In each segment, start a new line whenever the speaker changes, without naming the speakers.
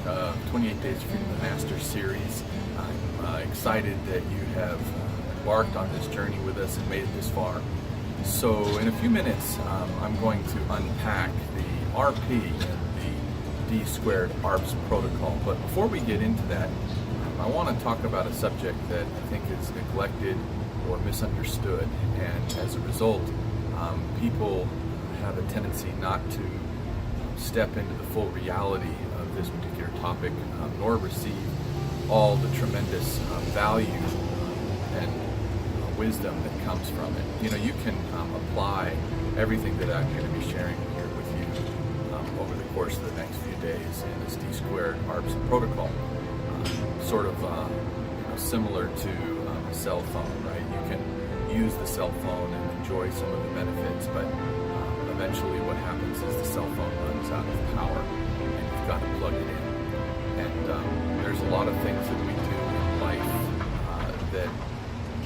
the 28 Days of Freedom the Master series. I'm excited that you have embarked on this journey with us and made it this far. So in a few minutes, I'm going to unpack the RP and the D squared ARPS protocol. But before we get into that, I want to talk about a subject that I think is neglected or misunderstood, and as a result, people have a tendency not to step into the full reality of this particular topic, nor receive all the tremendous value and wisdom that comes from it. You know, you can apply everything that I'm going to be sharing here with you over the course of the next few days in this D squared ARPS protocol. Sort of similar to a cell phone, right? You can use the cell phone and enjoy some of the benefits, but eventually what happens is the cell phone runs out of power and you've got to plug it in. And there's a lot of things that we do in life that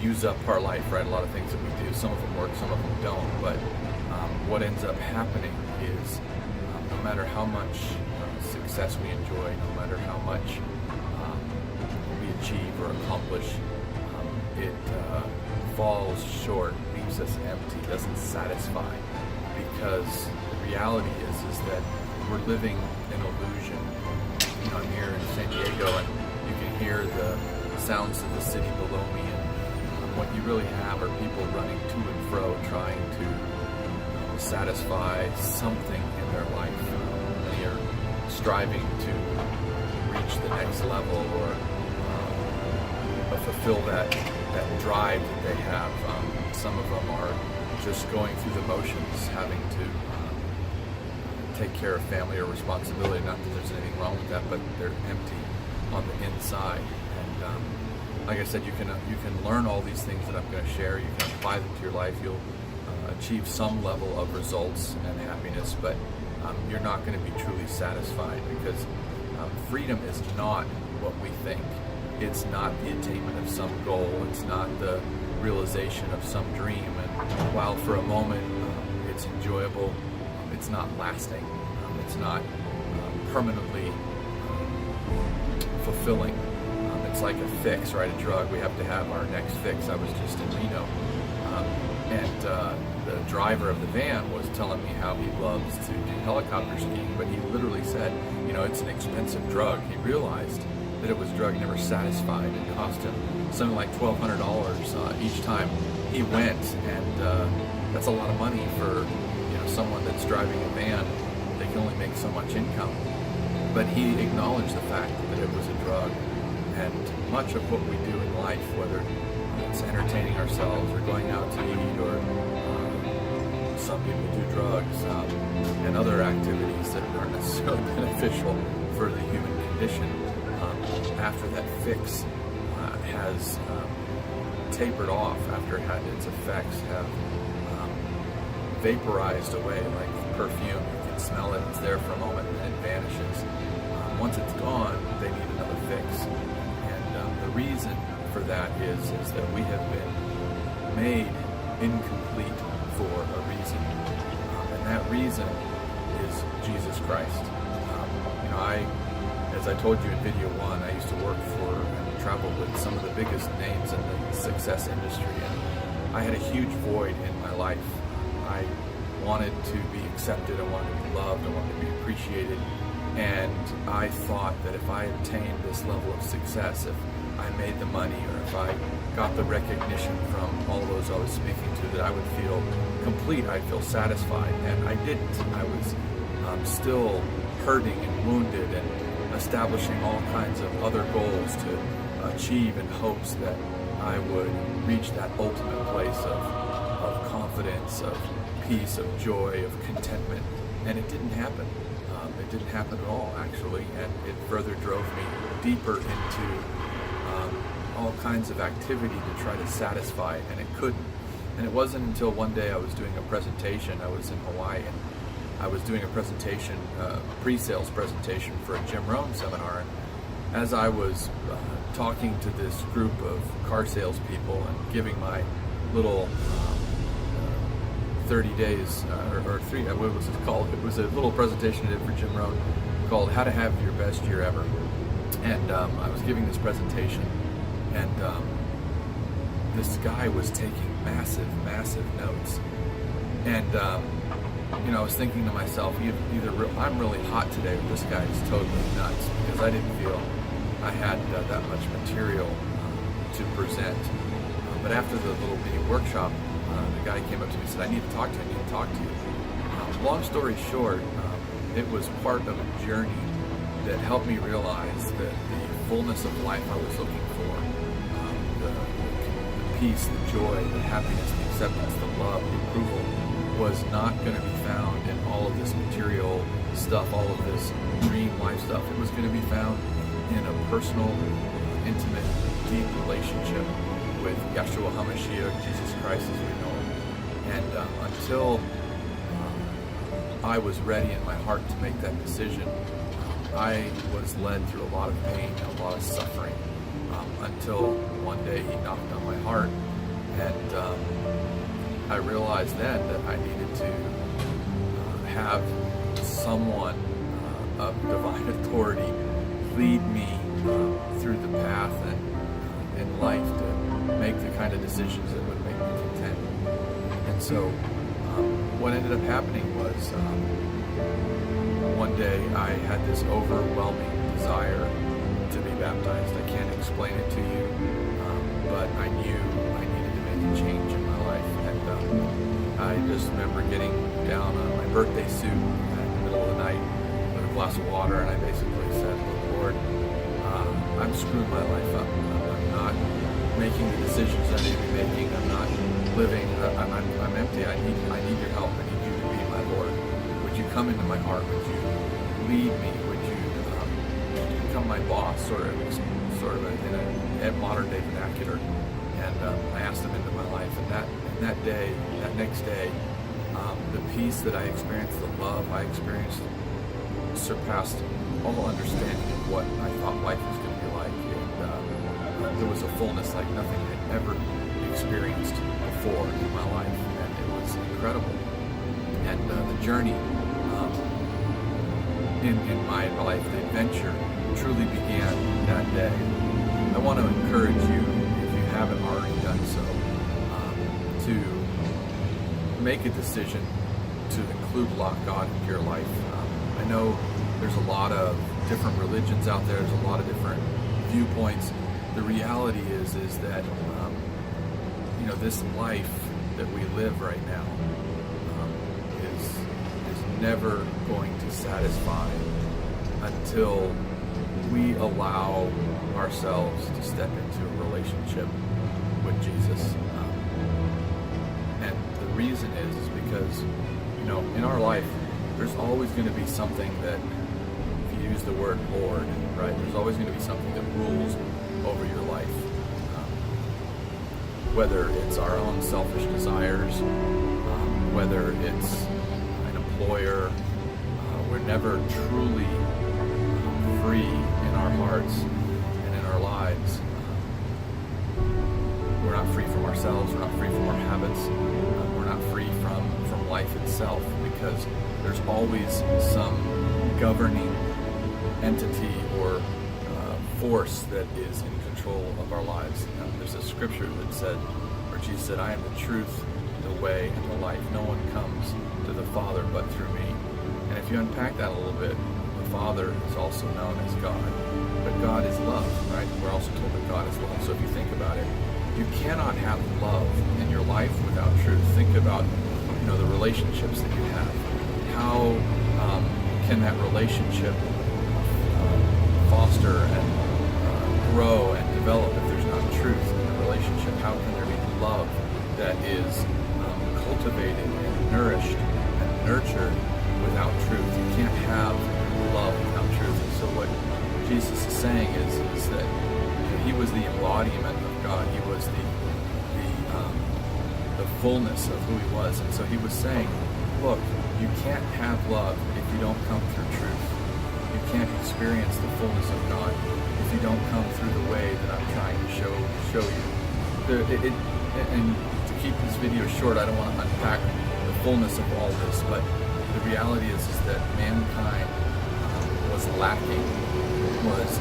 use up our life, right? A lot of things that we do, some of them work, some of them don't, but what ends up happening is no matter how much success we enjoy, no matter how much we achieve or accomplish, it falls short, leaves us empty, doesn't satisfy, because the reality is that we're living an illusion. You know, I'm here in San Diego and you can hear the sounds of the city below me, and what you really have are people running to and fro trying to satisfy something in their life. Many are striving to reach the next level or fulfill that drive that they have. Some of them are just going through the motions, having to take care of family or responsibility. Not that there's anything wrong with that, but they're empty on the inside. And like I said, you can learn all these things that I'm going to share. You can apply them to your life. You'll achieve some level of results and happiness, but you're not going to be truly satisfied, because freedom is not what we think. It's not the attainment of some goal. It's not the realization of some dream. And while for a moment it's enjoyable, it's not lasting. It's not permanently fulfilling. It's like a fix, right? A drug. We have to have our next fix. I was just in Reno, and the driver of the van was telling me how he loves to do helicopter skiing, but he literally said, you know, it's an expensive drug. He realized that it was a drug he never satisfied. It cost him something like $1,200 each time he went, and that's a lot of money for someone that's driving a van. They can only make so much income. But he acknowledged the fact that it was a drug, and much of what we do in life, whether it's entertaining ourselves or going out to eat, or some people do drugs and other activities that aren't necessarily beneficial for the human condition, after that fix has tapered off, after its effects have vaporized away like perfume. You can smell it, it's there for a moment, and it vanishes. Once it's gone, they need another fix. And the reason for that is that we have been made incomplete for a reason. And that reason is Jesus Christ. As I told you in video one, I used to work for and travel with some of the biggest names in the success industry, and I had a huge void in my life. I wanted to be accepted, I wanted to be loved, I wanted to be appreciated, and I thought that if I obtained this level of success, if I made the money, or if I got the recognition from all those I was speaking to, that I would feel complete, I'd feel satisfied, and I didn't. I was still hurting and wounded and establishing all kinds of other goals to achieve in hopes that I would reach that ultimate place of confidence, of peace, of joy, of contentment, and it didn't happen. It didn't happen at all, actually, and it further drove me deeper into all kinds of activity to try to satisfy, and it couldn't. And it wasn't until one day I was doing a presentation. I was in Hawaii, and I was doing a presentation, pre-sales presentation for a Jim Rohn seminar, and as I was talking to this group of car salespeople and giving my little 30 days, or three, what was it called? It was a little presentation I did for Jim Rohn. called How to Have Your Best Year Ever. And I was giving this presentation, and this guy was taking massive notes. And I was thinking to myself, I'm really hot today, or this guy is totally nuts, because I didn't feel I had that much material to present. But after the little mini workshop, the guy came up to me and said, I need to talk to you. Long story short, it was part of a journey that helped me realize that the fullness of life I was looking for, the peace, the joy, the happiness, the acceptance, the love, the approval, was not going to be found in all of this material stuff, all of this dream life stuff. It was going to be found in a personal, intimate, deep relationship with Yeshua HaMashiach, Jesus Christ as we know him. And until I was ready in my heart to make that decision, I was led through a lot of pain and a lot of suffering until one day he knocked on my heart, and I realized then that I needed to have someone of divine authority lead me through the path and in life to make the kind of decisions that would make me content. And so what ended up happening was one day I had this overwhelming desire to be baptized. I can't explain it to you, but I knew I needed to make a change in my life. And I just remember getting down on my birthday suit in the middle of the night with a glass of water, and I basically said, Lord, I'm screwing my life up. I'm not making the decisions I need to be making. I'm not living. I'm empty. I need your help. I need you to be my Lord. Would you come into my heart? Would you lead me? Would you become my boss, sort of in a modern day vernacular? And I asked him into my life, and that next day, the peace that I experienced, the love I experienced, surpassed all understanding of what I thought life was going to be like. And there was a fullness like nothing I had ever experienced before in my life, and it was incredible. And the journey in my life, the adventure, truly began that day. I want to encourage you, if you haven't already done so, to make a decision to include God into your life. I know there's a lot of different religions out there. There's a lot of different viewpoints. The reality is that this life that we live right now is never going to satisfy until we allow ourselves to step into a relationship with Jesus. And the reason is because in our life there's always going to be something that, if you use the word Lord, right, there's always going to be something that rules over your life. Whether it's our own selfish desires, whether it's an employer, we're never truly free in our hearts and in our lives. We're not free from ourselves, we're not free from our habits, we're not free from life itself, because there's always some governing entity or force that is in control of our lives. There's a scripture that said, where Jesus said, I am the truth, the way, and the life. No one comes to the Father but through me. And if you unpack that a little bit, the Father is also known as God. But God is love, right? We're also told that God is love. So if you think about it, you cannot have love in your life without truth. Think about the relationships that you have. How can that relationship foster and grow and develop if there's not truth in the relationship? How can there be love that is cultivated and nourished and nurtured without truth? You can't have love without truth. And so what Jesus is saying is that he was the embodiment of God. He was the fullness of who he was. And so he was saying, look, you can't have love if you don't come through truth. You can't experience the fullness of God if you don't come through the way that I'm trying to show you. And to keep this video short, I don't want to unpack the fullness of all this, but the reality is that mankind was lacking, was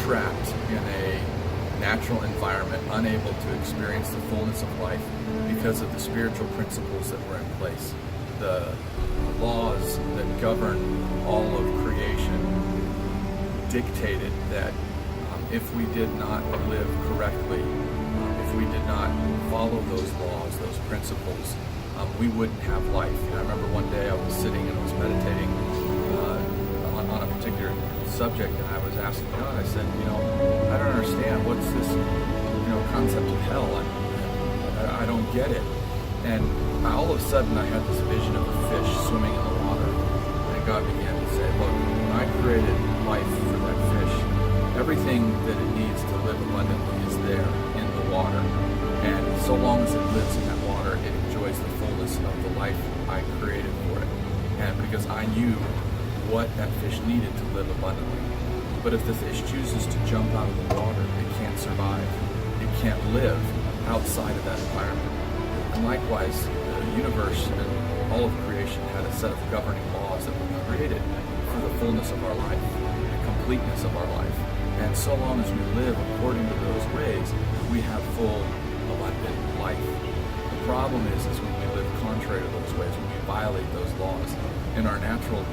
trapped in a natural environment, unable to experience the fullness of life because of the spiritual principles that were in place. The laws that govern all of creation dictated that if we did not live correctly, if we did not follow those laws, those principles, we wouldn't have life. And I remember one day I was sitting and I was meditating on a particular subject, and I was asking God, I said, I don't understand, what's this, concept of hell? I don't get it. And all of a sudden I had this vision of a fish swimming in the water, and God began to say, look, when I created life for that fish, everything that it needs to live abundantly is there in the water. And so long as it lives in that water, it enjoys the fullness of the life I created for it. And because I knew what that fish needed to live abundantly. But if the fish chooses to jump out of the water, it can't survive. It can't live outside of that environment. And likewise, the universe and all of creation had a set of governing laws that were created for the fullness of our life, the completeness of our life. And so long as we live according to those ways, we have full, abundant life. The problem is when we live contrary to those ways, when we violate those laws. In our natural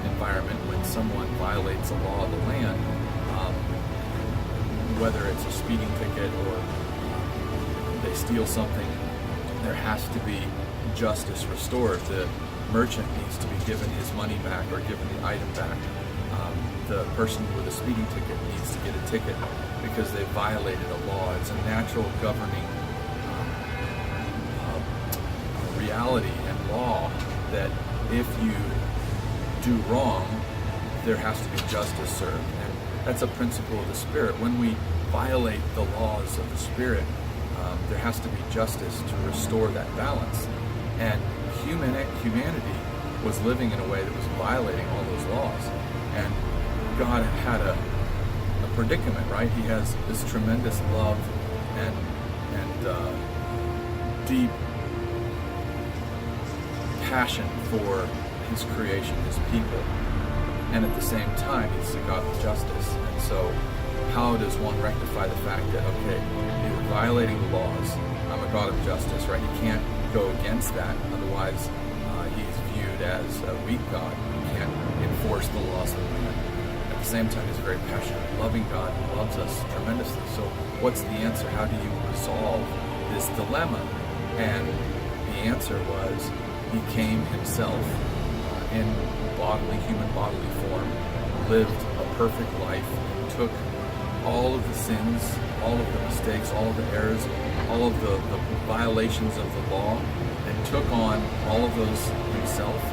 environment, when someone violates a law of the land, whether it's a speeding ticket or they steal something, there has to be justice restored. The merchant needs to be given his money back or given the item back. The person with a speeding ticket needs to get a ticket because they violated a law. It's a natural governing reality and law that if you do wrong, there has to be justice served. And that's a principle of the Spirit. When we violate the laws of the Spirit, there has to be justice to restore that balance. And humanity was living in a way that was violating all those laws. And God had a predicament, right? He has this tremendous love and deep passion for his creation, his people, and at the same time he's a God of justice. And so how does one rectify the fact that, okay, you're violating the laws, I'm a God of justice, right? You can't go against that, otherwise he's viewed as a weak God. You can't enforce the laws of the land. At the same time, he's a very passionate, loving God who loves us tremendously. So what's the answer? How do you resolve this dilemma? And the answer was, he came himself in human bodily form, lived a perfect life, took all of the sins, all of the mistakes, all of the errors, all of the violations of the law, and took on all of those himself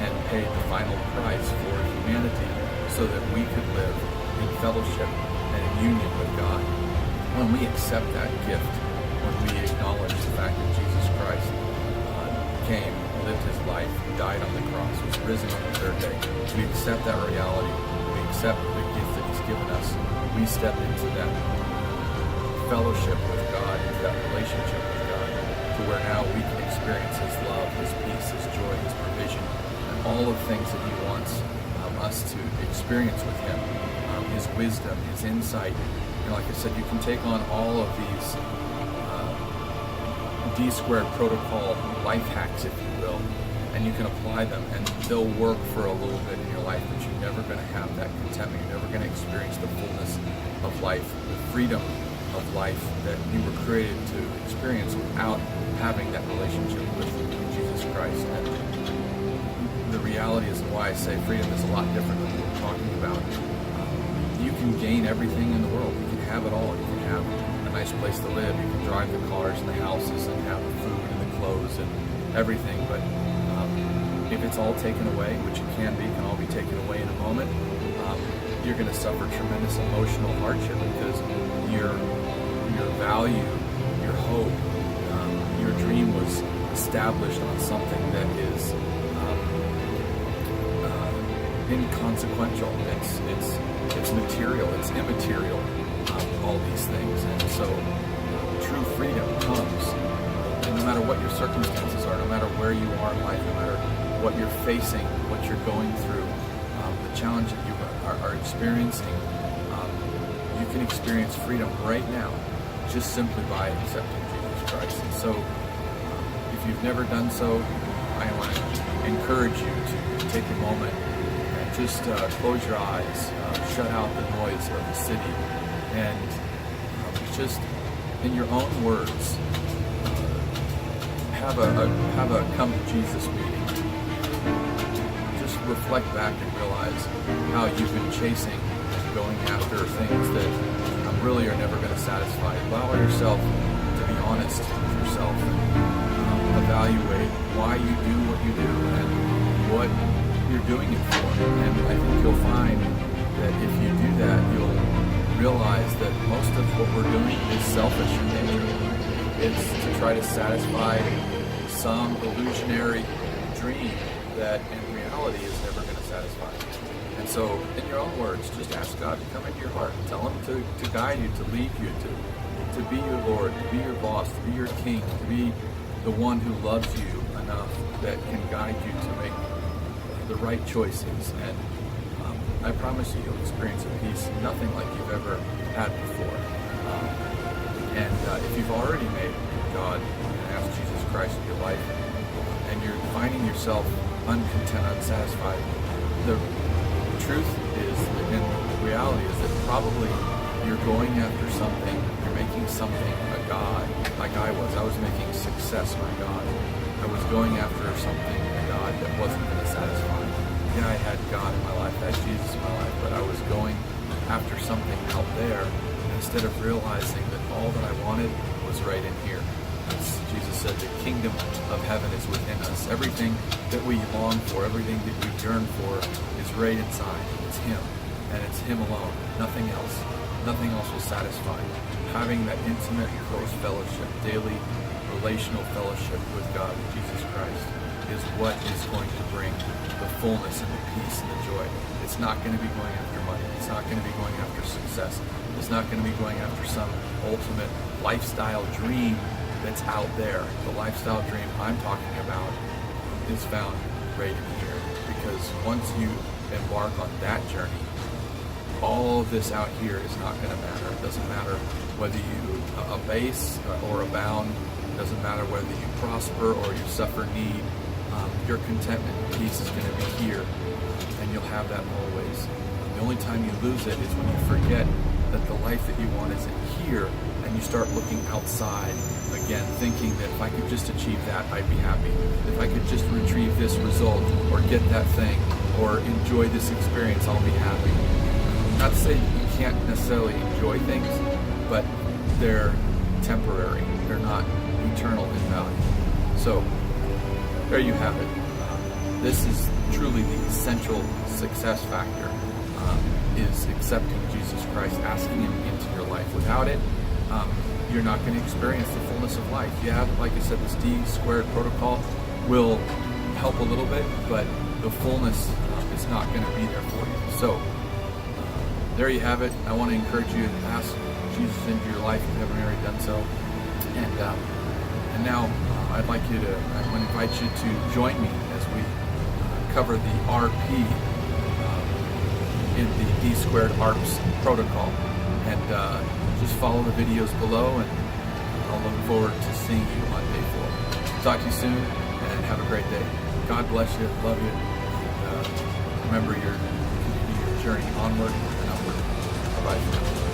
and paid the final price for humanity so that we could live in fellowship and in union with God. When we accept that gift, when we acknowledge the fact that Jesus Christ came, lived his life, died on the cross, was risen on the third day, we accept that reality, we accept the gift that he's given us, we step into that fellowship with God, into that relationship with God, to where now we can experience his love, his peace, his joy, his provision, and all of the things that he wants us to experience with him, his wisdom, his insight. And like I said, you can take on all of these D-squared protocol life hacks, if you will, and you can apply them, and they'll work for a little bit in your life, but you're never going to have that contentment. You're never going to experience the fullness of life, the freedom of life that you were created to experience without having that relationship with Jesus Christ. And the reality is why I say freedom is a lot different than what we're talking about. You can gain everything in the world. You can have it all. You can have a nice place to live. You can drive the cars and the houses and have the food and the clothes and everything. But if it's all taken away, which it can all be taken away in a moment, you're going to suffer tremendous emotional hardship because your value, your hope, your dream was established on something that is inconsequential. It's material. It's immaterial. All these things, and so true freedom comes, and no matter what your circumstances are, no matter where you are in life, no matter what you're facing, what you're going through, the challenge that you are experiencing, you can experience freedom right now just simply by accepting Jesus Christ. And so if you've never done so, I want to encourage you to take a moment and just close your eyes, shut out the noise of the city, and just in your own words, have a come to Jesus meeting. Just reflect back and realize how you've been chasing and going after things that really are never going to satisfy. Allow yourself to be honest with yourself and evaluate why you do what you do and what you're doing it for. And I think you'll find that if you do that, you'll realize that most of what we're doing is selfish in nature. It's to try to satisfy some illusionary dream that in reality is never going to satisfy. And so, in your own words, just ask God to come into your heart. Tell Him to guide you, to lead you, to be your Lord, to be your boss, to be your king, to be the one who loves you enough that can guide you to make the right choices. And I promise you, you'll experience a peace nothing like you've ever had before. And if you've already made God and asked Jesus Christ in your life, and you're finding yourself uncontent, unsatisfied, the truth is, and the reality is that probably you're going after something, you're making something a God, like I was. I was making success my God. I was going after something, a God that wasn't going to satisfy. Yeah, I had God in my life, I had Jesus in my life, but I was going after something out there instead of realizing that all that I wanted was right in here. As Jesus said, the kingdom of heaven is within us. Everything that we long for, everything that we yearn for is right inside. It's Him, and it's Him alone, nothing else. Nothing else will satisfy. Having that intimate, close fellowship, daily relational fellowship with God, Jesus Christ, is what is going to bring the fullness and the peace and the joy. It's not going to be going after money. It's not going to be going after success. It's not going to be going after some ultimate lifestyle dream that's out there. The lifestyle dream I'm talking about is found right in here. Because once you embark on that journey, all of this out here is not going to matter. It doesn't matter whether you abase or abound. It doesn't matter whether you prosper or you suffer need. Your contentment and peace is going to be here, and you'll have that always. The only time you lose it is when you forget that the life that you want is in here, and you start looking outside again, thinking that if I could just achieve that, I'd be happy. If I could just retrieve this result or get that thing or enjoy this experience, I'll be happy. Not to say you can't necessarily enjoy things, but they're temporary. They're not eternal in value. So, there you have it. This is truly the essential success factor, is accepting Jesus Christ, asking Him into your life. Without it, you're not going to experience the fullness of life. Yeah, like I said, this D-squared protocol will help a little bit, but the fullness is not going to be there for you. So, there you have it. I want to encourage you to ask Jesus into your life if you haven't already done so. And now I want to invite you to join me as we cover the RP in the D-squared ARPS protocol. And just follow the videos below, and I'll look forward to seeing you on day 4. Talk to you soon, and have a great day. God bless you. Love you. And remember your journey onward and upward. Bye-bye.